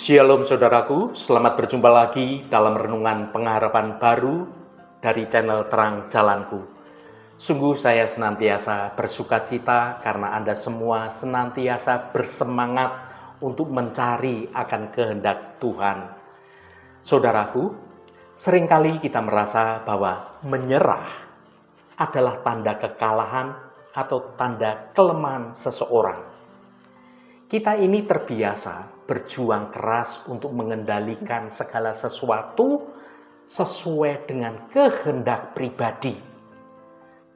Shalom saudaraku, selamat berjumpa lagi dalam renungan pengharapan baru dari channel Terang Jalanku. Sungguh saya senantiasa bersukacita karena Anda semua senantiasa bersemangat untuk mencari akan kehendak Tuhan. Saudaraku, seringkali kita merasa bahwa menyerah adalah tanda kekalahan atau tanda kelemahan seseorang. Kita ini terbiasa berjuang keras untuk mengendalikan segala sesuatu sesuai dengan kehendak pribadi.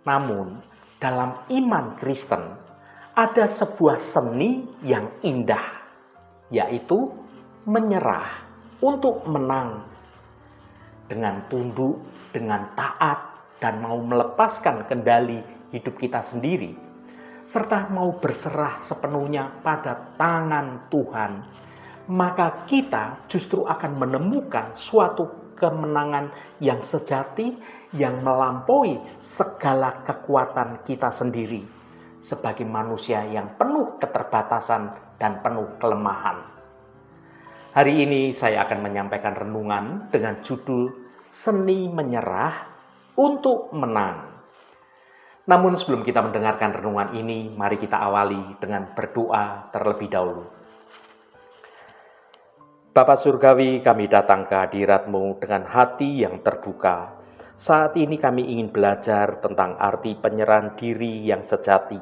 Namun, dalam iman Kristen ada sebuah seni yang indah, yaitu menyerah untuk menang. Dengan tunduk, dengan taat, dan mau melepaskan kendali hidup kita sendiri, serta mau berserah sepenuhnya pada tangan Tuhan, maka kita justru akan menemukan suatu kemenangan yang sejati yang melampaui segala kekuatan kita sendiri sebagai manusia yang penuh keterbatasan dan penuh kelemahan. Hari ini saya akan menyampaikan renungan dengan judul Seni Menyerah untuk Menang. Namun sebelum kita mendengarkan renungan ini, mari kita awali dengan berdoa terlebih dahulu. Bapa Surgawi, kami datang ke hadirat-Mu dengan hati yang terbuka. Saat ini kami ingin belajar tentang arti penyerahan diri yang sejati.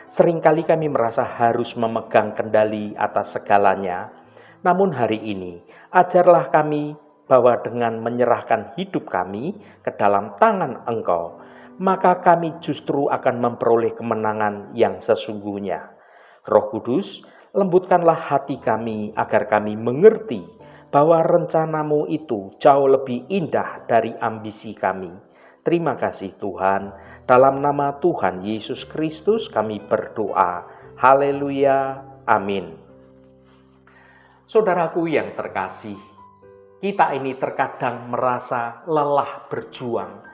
Seringkali kami merasa harus memegang kendali atas segalanya. Namun hari ini, ajarlah kami bahwa dengan menyerahkan hidup kami ke dalam tangan Engkau, maka kami justru akan memperoleh kemenangan yang sesungguhnya. Roh Kudus, lembutkanlah hati kami agar kami mengerti bahwa rencana-Mu itu jauh lebih indah dari ambisi kami. Terima kasih Tuhan, dalam nama Tuhan Yesus Kristus kami berdoa. Haleluya, amin. Saudaraku yang terkasih, kita ini terkadang merasa lelah berjuang,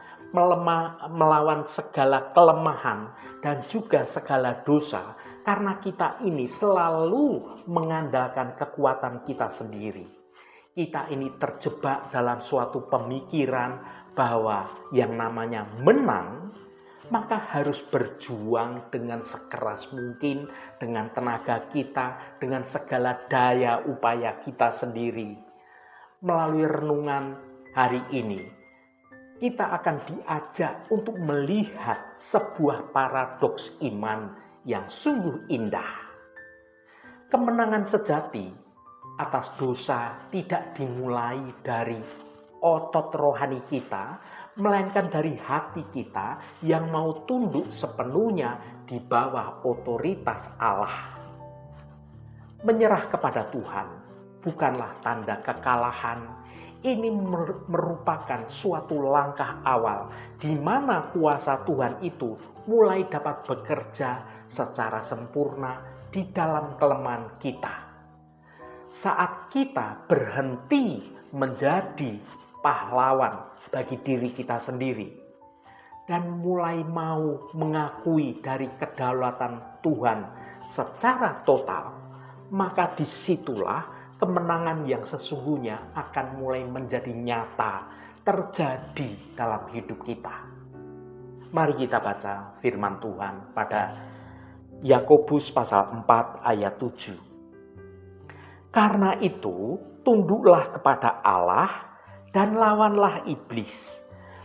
melawan segala kelemahan dan juga segala dosa karena kita ini selalu mengandalkan kekuatan kita sendiri. Kita ini terjebak dalam suatu pemikiran bahwa yang namanya menang maka harus berjuang dengan sekeras mungkin, dengan tenaga kita, dengan segala daya upaya kita sendiri. Melalui renungan hari ini, kita akan diajak untuk melihat sebuah paradoks iman yang sungguh indah. Kemenangan sejati atas dosa tidak dimulai dari otot rohani kita, melainkan dari hati kita yang mau tunduk sepenuhnya di bawah otoritas Allah. Menyerah kepada Tuhan bukanlah tanda kekalahan. Ini merupakan suatu langkah awal di mana kuasa Tuhan itu mulai dapat bekerja secara sempurna di dalam kelemahan kita. Saat kita berhenti menjadi pahlawan bagi diri kita sendiri dan mulai mau mengakui dari kedaulatan Tuhan secara total, maka disitulah kemenangan yang sesungguhnya akan mulai menjadi nyata, terjadi dalam hidup kita. Mari kita baca firman Tuhan pada Yakobus pasal 4 ayat 7. Karena itu, tunduklah kepada Allah dan lawanlah iblis,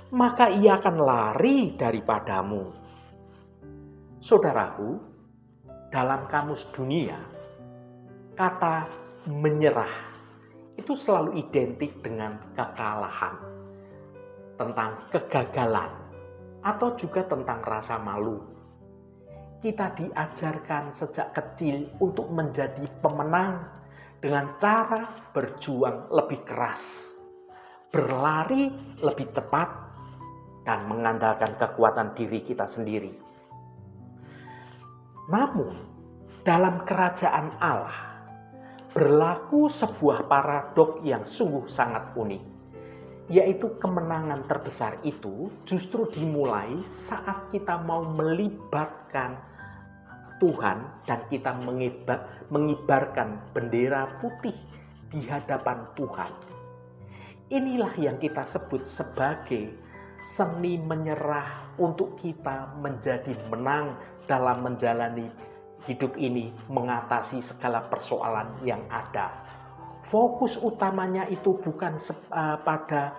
maka ia akan lari daripadamu. Saudaraku, dalam kamus dunia, kata menyerah itu selalu identik dengan kekalahan, tentang kegagalan, atau juga tentang rasa malu. Kita diajarkan sejak kecil untuk menjadi pemenang dengan cara berjuang lebih keras, berlari lebih cepat, dan mengandalkan kekuatan diri kita sendiri. Namun, dalam kerajaan Allah, berlaku sebuah paradok yang sungguh sangat unik, yaitu kemenangan terbesar itu justru dimulai saat kita mau melibatkan Tuhan dan kita mengibarkan bendera putih di hadapan Tuhan. Inilah yang kita sebut sebagai seni menyerah untuk kita menjadi menang dalam menjalani hidup ini, mengatasi segala persoalan yang ada. Fokus utamanya itu bukan pada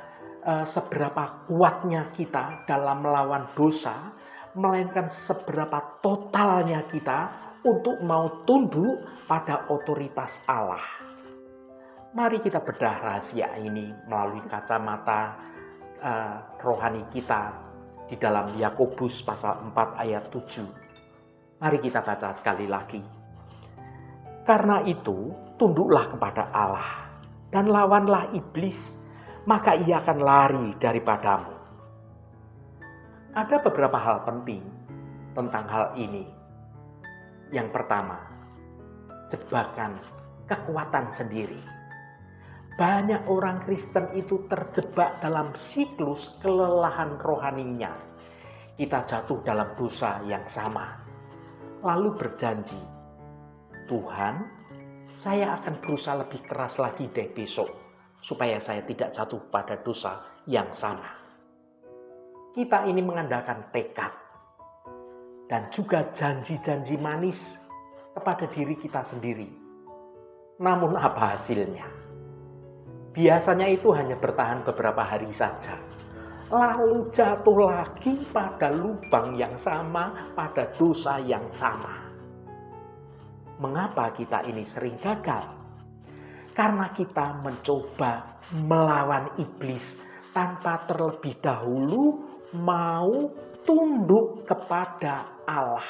seberapa kuatnya kita dalam melawan dosa, melainkan seberapa totalnya kita untuk mau tunduk pada otoritas Allah. Mari kita bedah rahasia ini melalui kacamata rohani kita di dalam Yakobus pasal 4 ayat 7. Mari kita baca sekali lagi. Karena itu, tunduklah kepada Allah dan lawanlah iblis, maka ia akan lari daripadamu. Ada beberapa hal penting tentang hal ini. Yang pertama, jebakan kekuatan sendiri. Banyak orang Kristen itu terjebak dalam siklus kelelahan rohaninya. Kita jatuh dalam dosa yang sama. Lalu berjanji, Tuhan, saya akan berusaha lebih keras lagi deh besok, supaya saya tidak jatuh pada dosa yang sama. Kita ini mengandalkan tekad dan juga janji-janji manis kepada diri kita sendiri. Namun apa hasilnya? Biasanya itu hanya bertahan beberapa hari saja. Lalu jatuh lagi pada lubang yang sama, pada dosa yang sama. Mengapa kita ini sering gagal? Karena kita mencoba melawan iblis tanpa terlebih dahulu mau tunduk kepada Allah.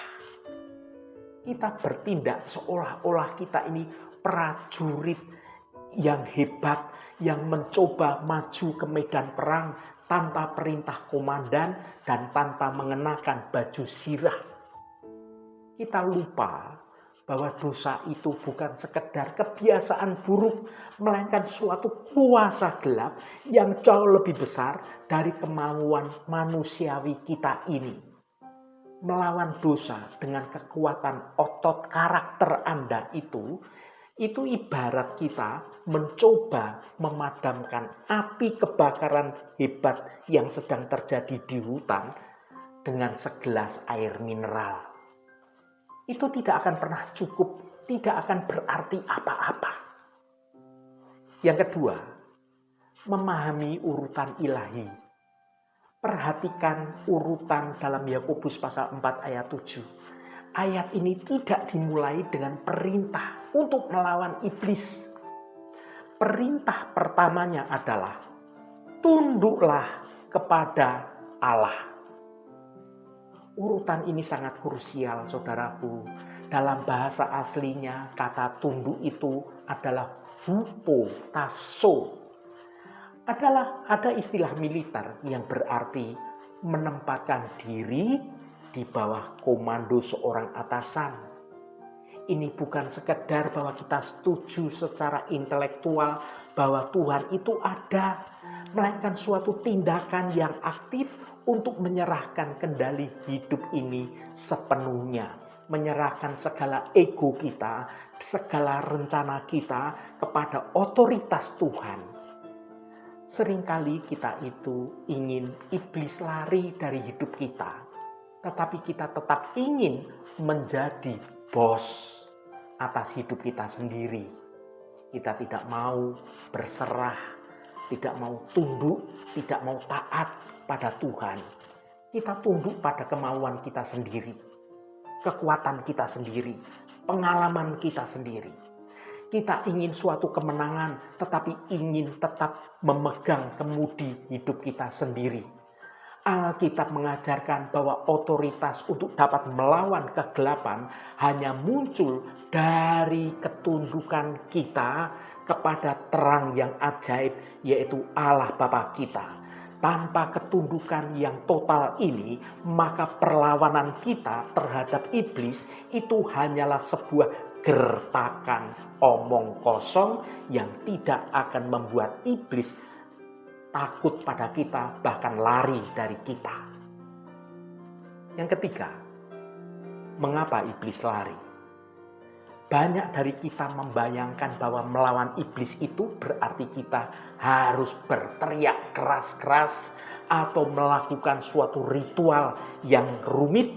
Kita bertindak seolah-olah kita ini prajurit yang hebat, yang mencoba maju ke medan perang tanpa perintah komandan dan tanpa mengenakan baju sirah. Kita lupa bahwa dosa itu bukan sekedar kebiasaan buruk, melainkan suatu kuasa gelap yang jauh lebih besar dari kemauan manusiawi kita ini. Melawan dosa dengan kekuatan otot karakter Anda itu ibarat kita mencoba memadamkan api kebakaran hebat yang sedang terjadi di hutan dengan segelas air mineral. Itu tidak akan pernah cukup, tidak akan berarti apa-apa. Yang kedua, memahami urutan ilahi. Perhatikan urutan dalam Yakobus pasal 4 ayat 7. Ayat ini tidak dimulai dengan perintah untuk melawan iblis. Perintah pertamanya adalah tunduklah kepada Allah. Urutan ini sangat krusial, saudaraku. Dalam bahasa aslinya kata tunduk itu adalah hupotasso. Ada istilah militer yang berarti menempatkan diri di bawah komando seorang atasan. Ini bukan sekedar bahwa kita setuju secara intelektual bahwa Tuhan itu ada, melainkan suatu tindakan yang aktif untuk menyerahkan kendali hidup ini sepenuhnya. Menyerahkan segala ego kita, segala rencana kita kepada otoritas Tuhan. Seringkali kita itu ingin iblis lari dari hidup kita, tetapi kita tetap ingin menjadi bos atas hidup kita sendiri. Kita tidak mau berserah, tidak mau tunduk, tidak mau taat pada Tuhan. Kita tunduk pada kemauan kita sendiri, kekuatan kita sendiri, pengalaman kita sendiri. Kita ingin suatu kemenangan, tetapi ingin tetap memegang kemudi hidup kita sendiri. Alkitab mengajarkan bahwa otoritas untuk dapat melawan kegelapan hanya muncul dari ketundukan kita kepada terang yang ajaib, yaitu Allah Bapa kita. Tanpa ketundukan yang total ini, maka perlawanan kita terhadap iblis itu hanyalah sebuah gertakan omong kosong yang tidak akan membuat iblis takut pada kita, bahkan lari dari kita. Yang ketiga, mengapa iblis lari? Banyak dari kita membayangkan bahwa melawan iblis itu berarti kita harus berteriak keras-keras atau melakukan suatu ritual yang rumit.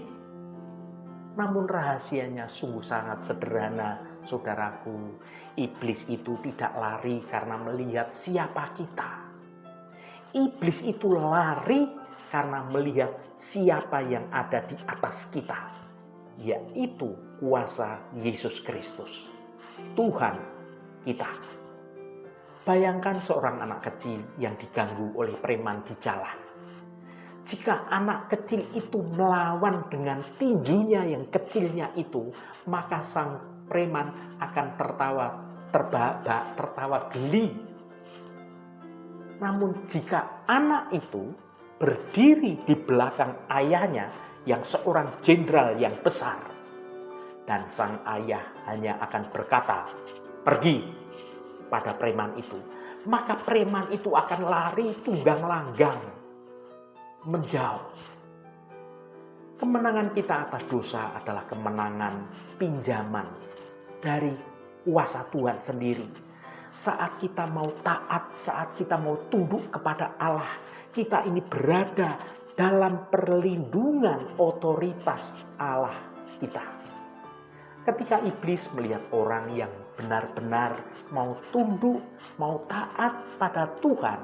Namun rahasianya sungguh sangat sederhana, saudaraku. Iblis itu tidak lari karena melihat siapa kita. Iblis itu lari karena melihat siapa yang ada di atas kita, yaitu kuasa Yesus Kristus, Tuhan kita. Bayangkan seorang anak kecil yang diganggu oleh preman di jalan. Jika anak kecil itu melawan dengan tinjunya yang kecilnya itu, maka sang preman akan tertawa geli. Namun jika anak itu berdiri di belakang ayahnya yang seorang jenderal yang besar, dan sang ayah hanya akan berkata, "Pergi," pada preman itu, maka preman itu akan lari tunggang langgang menjauh. Kemenangan kita atas dosa adalah kemenangan pinjaman dari kuasa Tuhan sendiri. Saat kita mau taat, saat kita mau tunduk kepada Allah, kita ini berada dalam perlindungan otoritas Allah kita. Ketika iblis melihat orang yang benar-benar mau tunduk, mau taat pada Tuhan,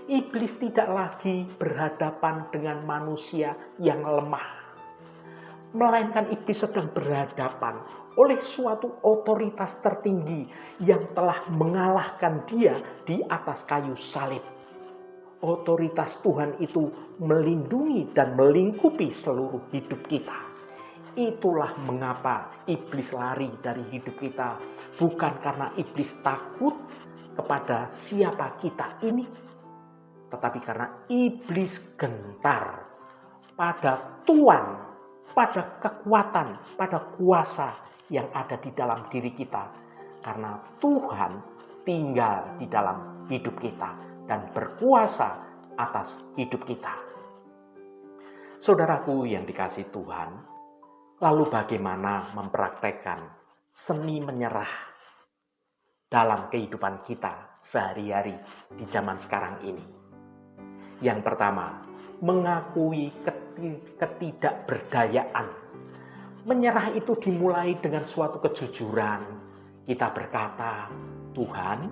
iblis tidak lagi berhadapan dengan manusia yang lemah, melainkan iblis sedang berhadapan oleh suatu otoritas tertinggi yang telah mengalahkan dia di atas kayu salib. Otoritas Tuhan itu melindungi dan melingkupi seluruh hidup kita. Itulah mengapa iblis lari dari hidup kita. Bukan karena iblis takut kepada siapa kita ini, tetapi karena iblis gentar pada Tuhan, pada kekuatan, pada kuasa yang ada di dalam diri kita. Karena Tuhan tinggal di dalam hidup kita dan berkuasa atas hidup kita. Saudaraku yang dikasihi Tuhan, lalu bagaimana mempraktekkan seni menyerah dalam kehidupan kita sehari-hari di zaman sekarang ini? Yang pertama, mengakui ketidakberdayaan. Menyerah itu dimulai dengan suatu kejujuran. Kita berkata, "Tuhan,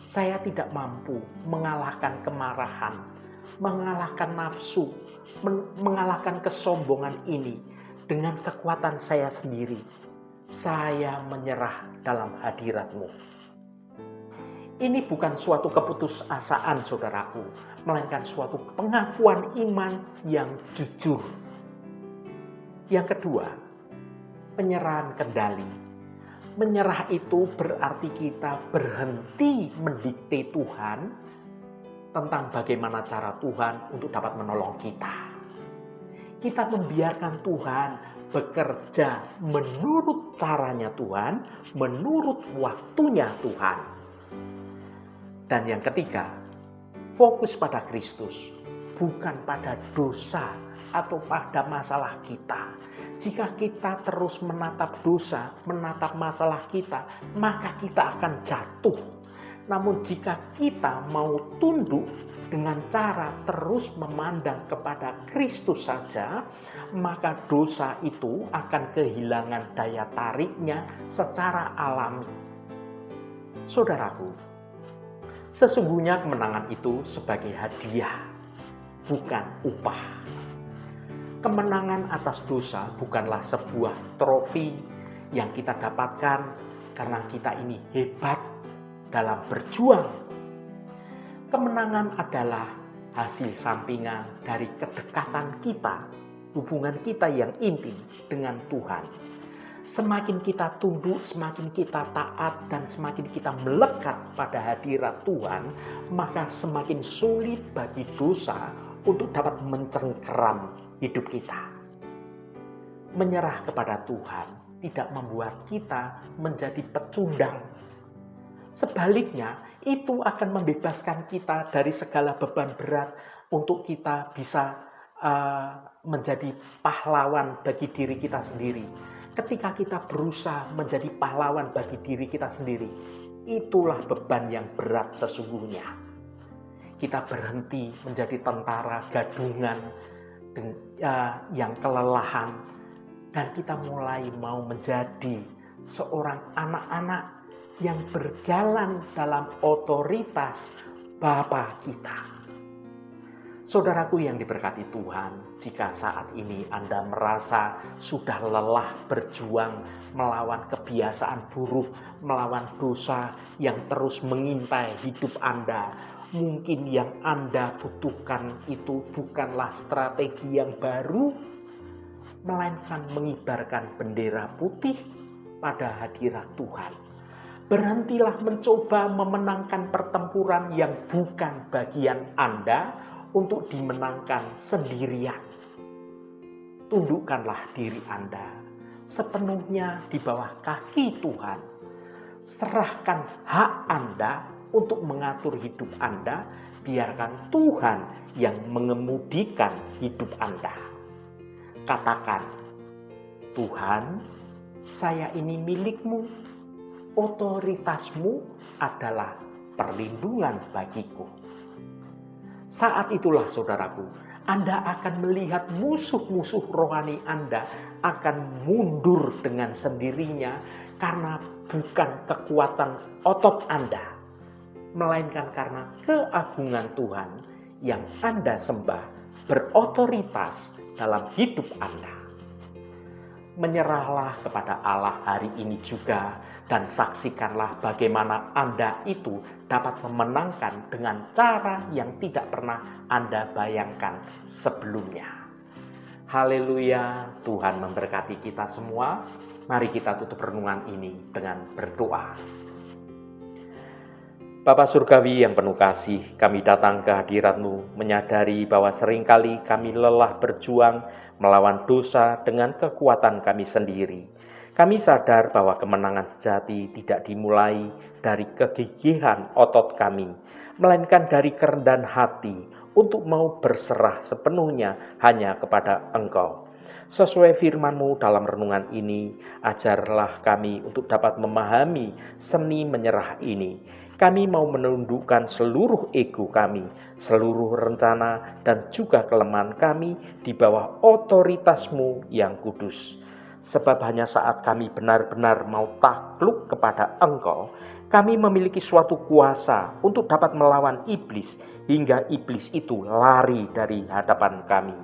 saya tidak mampu mengalahkan kemarahan, mengalahkan nafsu, mengalahkan kesombongan ini dengan kekuatan saya sendiri. Saya menyerah dalam hadirat-Mu." Ini bukan suatu keputusasaan, saudaraku, melainkan suatu pengakuan iman yang jujur. Yang kedua, penyerahan kendali. Menyerah itu berarti kita berhenti mendikte Tuhan tentang bagaimana cara Tuhan untuk dapat menolong kita. Kita membiarkan Tuhan bekerja menurut caranya Tuhan, menurut waktunya Tuhan. Dan yang ketiga, fokus pada Kristus, bukan pada dosa atau pada masalah kita. Jika kita terus menatap dosa, menatap masalah kita, maka kita akan jatuh. Namun jika kita mau tunduk dengan cara terus memandang kepada Kristus saja, maka dosa itu akan kehilangan daya tariknya secara alami. Saudaraku, sesungguhnya kemenangan itu sebagai hadiah, bukan upah. Kemenangan atas dosa bukanlah sebuah trofi yang kita dapatkan karena kita ini hebat dalam berjuang. Kemenangan adalah hasil sampingan dari kedekatan kita, hubungan kita yang intim dengan Tuhan. Semakin kita tunduk, semakin kita taat, dan semakin kita melekat pada hadirat Tuhan, maka semakin sulit bagi dosa untuk dapat mencengkeram hidup kita. Menyerah kepada Tuhan tidak membuat kita menjadi pecundang. Sebaliknya, itu akan membebaskan kita dari segala beban berat untuk kita bisa menjadi pahlawan bagi diri kita sendiri. ketika kita berusaha menjadi pahlawan bagi diri kita sendiri, itulah beban yang berat sesungguhnya. Kita berhenti menjadi tentara gadungan yang kelelahan, dan kita mulai mau menjadi seorang anak-anak yang berjalan dalam otoritas Bapa kita. Saudaraku yang diberkati Tuhan, jika saat ini Anda merasa sudah lelah berjuang melawan kebiasaan buruk, melawan dosa yang terus mengintai hidup Anda, mungkin yang Anda butuhkan itu bukanlah strategi yang baru, melainkan mengibarkan bendera putih pada hadirat Tuhan. Berhentilah mencoba memenangkan pertempuran yang bukan bagian Anda untuk dimenangkan sendirian. Tundukkanlah diri Anda sepenuhnya di bawah kaki Tuhan. Serahkan hak Anda untuk mengatur hidup Anda. Biarkan Tuhan yang mengemudikan hidup Anda. Katakan, Tuhan, saya ini milik-Mu. Otoritas-Mu adalah perlindungan bagiku. Saat itulah saudaraku, Anda akan melihat musuh-musuh rohani Anda akan mundur dengan sendirinya karena bukan kekuatan otot Anda, melainkan karena keagungan Tuhan yang Anda sembah berotoritas dalam hidup Anda. Menyerahlah kepada Allah hari ini juga dan saksikanlah bagaimana Anda itu dapat memenangkan dengan cara yang tidak pernah Anda bayangkan sebelumnya. Haleluya, Tuhan memberkati kita semua. Mari kita tutup renungan ini dengan berdoa. Bapa Surgawi yang penuh kasih, kami datang ke hadirat-Mu menyadari bahwa seringkali kami lelah berjuang melawan dosa dengan kekuatan kami sendiri. Kami sadar bahwa kemenangan sejati tidak dimulai dari kegigihan otot kami, melainkan dari kerendahan hati untuk mau berserah sepenuhnya hanya kepada Engkau. Sesuai firman-Mu dalam renungan ini, ajarlah kami untuk dapat memahami seni menyerah ini. Kami mau menundukkan seluruh ego kami, seluruh rencana dan juga kelemahan kami di bawah otoritas-Mu yang kudus. Sebab hanya saat kami benar-benar mau takluk kepada Engkau, kami memiliki suatu kuasa untuk dapat melawan iblis hingga iblis itu lari dari hadapan kami.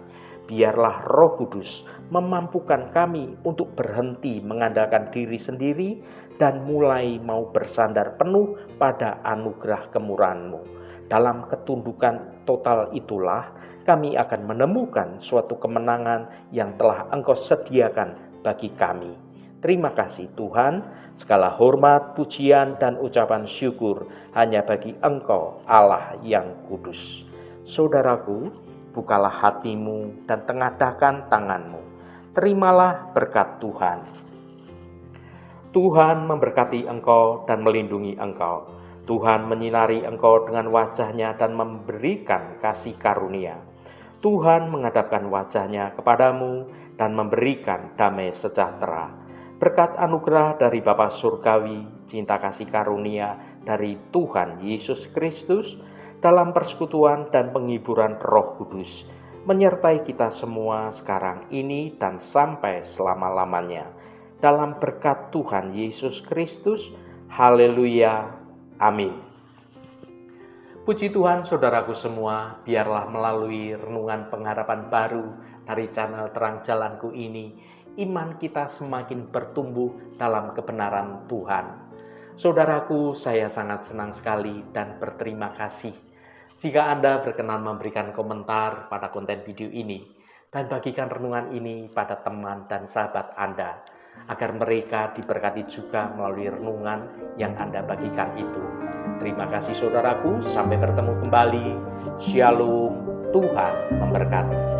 Biarlah Roh Kudus memampukan kami untuk berhenti mengandalkan diri sendiri dan mulai mau bersandar penuh pada anugerah kemurahan-Mu. Dalam ketundukan total itulah kami akan menemukan suatu kemenangan yang telah Engkau sediakan bagi kami. Terima kasih Tuhan, segala hormat, pujian, dan ucapan syukur hanya bagi Engkau Allah yang kudus. Saudaraku, bukalah hatimu dan tengadahkan tanganmu. Terimalah berkat Tuhan. Tuhan memberkati engkau dan melindungi engkau. Tuhan menyinari engkau dengan wajah-Nya dan memberikan kasih karunia. Tuhan menghadapkan wajah-Nya kepadamu dan memberikan damai sejahtera. Berkat anugerah dari Bapa Surgawi, cinta kasih karunia dari Tuhan Yesus Kristus, dalam persekutuan dan penghiburan Roh Kudus, menyertai kita semua sekarang ini dan sampai selama-lamanya. Dalam berkat Tuhan Yesus Kristus, haleluya, amin. Puji Tuhan saudaraku semua, biarlah melalui renungan pengharapan baru dari channel Terang Jalanku ini, iman kita semakin bertumbuh dalam kebenaran Tuhan. Saudaraku, saya sangat senang sekali dan berterima kasih jika Anda berkenan memberikan komentar pada konten video ini dan bagikan renungan ini pada teman dan sahabat Anda, agar mereka diberkati juga melalui renungan yang Anda bagikan itu. Terima kasih saudaraku, sampai bertemu kembali. Shalom, Tuhan memberkati.